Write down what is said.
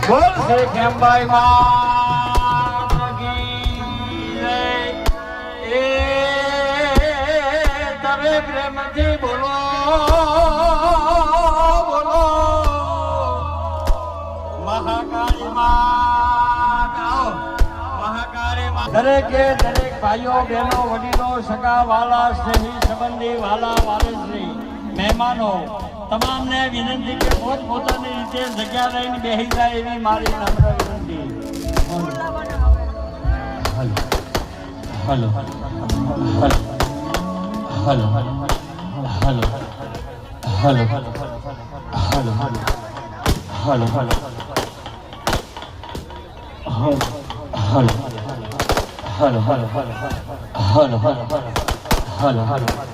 બોલ શ્રી ખેમભાઈ માત કી જય. એ તમે પ્રેમથી બોલો બોલો મહાકાળી માત. આવો મહાકાળી માત. દરેકે દરેક ભાઈઓ બહેનો વડીલો સગા વાલા સ્નેહી સંબંધી વાલા વારસી મહેમાનો તમામને વિનંતી કે પોતપોતાની રીતે જગ્યા લઈને બેસી જાય એવી મારી નમ્ર વિનંતી. Hello hello hello hello hello hello hello hello hello hello hello hello hello